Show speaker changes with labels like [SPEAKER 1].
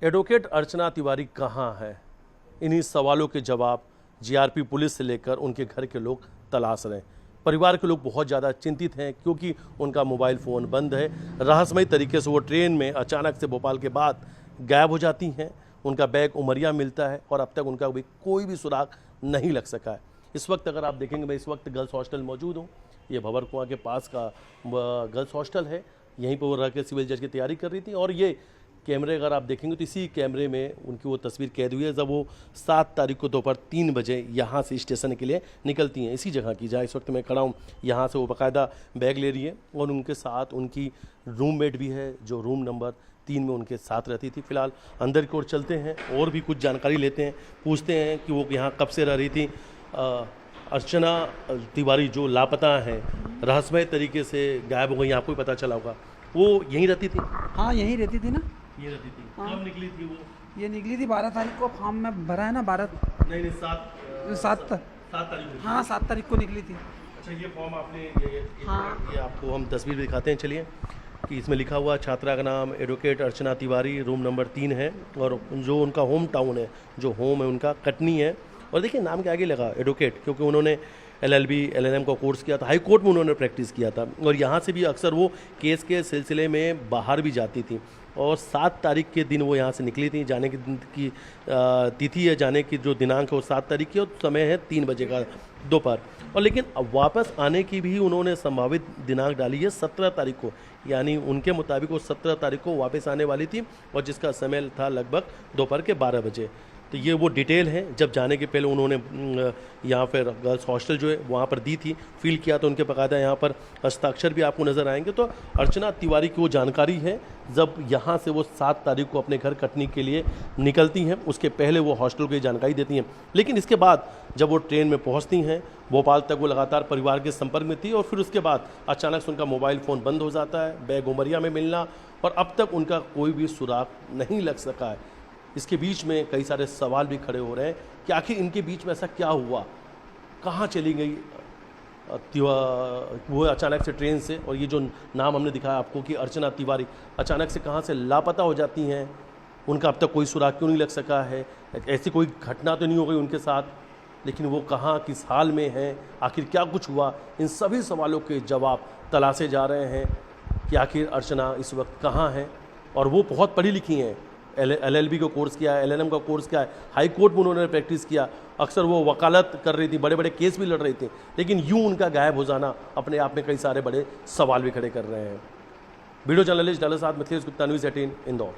[SPEAKER 1] Advocate अर्चना तिवारी कहाँ है? इन्हीं सवालों के जवाब जीआरपी पुलिस से लेकर उनके घर के लोग तलाश रहे हैं। परिवार के लोग बहुत ज़्यादा चिंतित हैं क्योंकि उनका मोबाइल फ़ोन बंद है। रहस्यमय तरीके से वो ट्रेन में अचानक से भोपाल के बाद गायब हो जाती हैं। उनका बैग उमरिया मिलता है और अब तक उनका भी कोई भी सुराग नहीं लग सका है। इस वक्त अगर आप देखेंगे, मैं इस वक्त गर्ल्स हॉस्टल मौजूद हूँ। ये भंवर कुआं के पास का गर्ल्स हॉस्टल है। यहीं पर वो रह के सिविल जज की तैयारी कर रही थी और ये कैमरे अगर आप देखेंगे तो इसी कैमरे में उनकी वो तस्वीर कैद हुई है जब वो 7 तारीख को दोपहर 3 बजे यहाँ से स्टेशन के लिए निकलती हैं। इसी जगह की जहाँ इस वक्त मैं खड़ा हूँ, यहाँ से वो बाकायदा बैग ले रही है और उनके साथ उनकी रूममेट भी है जो रूम नंबर 3 में उनके साथ रहती थी। फिलहाल अंदर की ओर चलते हैं और भी कुछ जानकारी लेते हैं, पूछते हैं कि वो यहाँ कब से रह रही थी। अर्चना तिवारी जो लापता हैं, रहस्यमय तरीके से गायब हो गई, आपको भी पता चला होगा, वो यहीं रहती थी?
[SPEAKER 2] हाँ, यहीं रहती थी ना।
[SPEAKER 1] ये रहती थी।
[SPEAKER 2] हाँ।
[SPEAKER 1] कब निकली थी वो?
[SPEAKER 2] ये निकली थी 12 तारीख को। फॉर्म में भरा है ना, 12
[SPEAKER 1] नहीं 7 तारीख को।
[SPEAKER 2] हाँ, 7 तारीख को निकली थी।
[SPEAKER 1] अच्छा, ये फॉर्म आपने
[SPEAKER 2] हाँ।
[SPEAKER 1] ये आपको हम तस्वीर दिखाते हैं, चलिए, कि इसमें लिखा हुआ छात्रा का नाम एडवोकेट अर्चना तिवारी, रूम नंबर 3 है और जो उनका होम टाउन है, जो होम है उनका कटनी है। और देखिए नाम के आगे लगा एडवोकेट क्योंकि उन्होंने LLB LLM का कोर्स किया था, हाई कोर्ट में उन्होंने प्रैक्टिस किया था और यहाँ से भी अक्सर वो केस के सिलसिले में बाहर भी जाती थी। और 7 तारीख के दिन वो यहाँ से निकली थी। जाने की तिथि है, जाने की जो दिनांक है वो 7 तारीख की और समय है 3 बजे का दोपहर। और लेकिन अब वापस आने की भी उन्होंने संभावित दिनांक डाली है 17 तारीख को, यानी उनके मुताबिक वो 17 तारीख को वापस आने वाली थी और जिसका समय था लगभग दोपहर के 12 बजे। तो ये वो डिटेल है। जब जाने के पहले उन्होंने यहाँ पर गर्ल्स हॉस्टल जो है वहाँ पर दी थी, फील किया तो उनके बाकायदा यहाँ पर हस्ताक्षर भी आपको नज़र आएंगे। तो अर्चना तिवारी की वो जानकारी है जब यहाँ से वो 7 तारीख को अपने घर कटनी के लिए निकलती हैं, उसके पहले वो हॉस्टल की जानकारी देती हैं। लेकिन इसके बाद जब वो ट्रेन में पहुँचती हैं भोपाल तक, वो लगातार परिवार के संपर्क में थी और फिर उसके बाद अचानक से उनका मोबाइल फ़ोन बंद हो जाता है, बैग उमरिया में मिलना, और अब तक उनका कोई भी सुराग नहीं लग सका है। इसके बीच में कई सारे सवाल भी खड़े हो रहे हैं कि आखिर इनके बीच में ऐसा क्या हुआ, कहाँ चली गई वो अचानक से ट्रेन से। और ये जो नाम हमने दिखाया आपको कि अर्चना तिवारी अचानक से कहाँ से लापता हो जाती हैं, उनका अब तक कोई सुराग क्यों नहीं लग सका है, ऐसी कोई घटना तो नहीं हो गई उनके साथ, लेकिन वो कहाँ किस हाल में हैं, आखिर क्या कुछ हुआ, इन सभी सवालों के जवाब तलाशे जा रहे हैं कि आखिर अर्चना इस वक्त कहाँ है। और वो बहुत पढ़ी लिखी हैं, LLB का कोर्स किया है, LLM का कोर्स किया है, हाई कोर्ट में उन्होंने प्रैक्टिस किया, अक्सर वो वकालत कर रही थी, बड़े बड़े केस भी लड़ रही थी, लेकिन यूं उनका गायब हो जाना अपने आप में कई सारे बड़े सवाल भी खड़े कर रहे हैं। वीडियो जर्नलिस्ट डॉक्टर साहब मिथिलेश गुप्ता, न्यूज़ 18 इंदौर।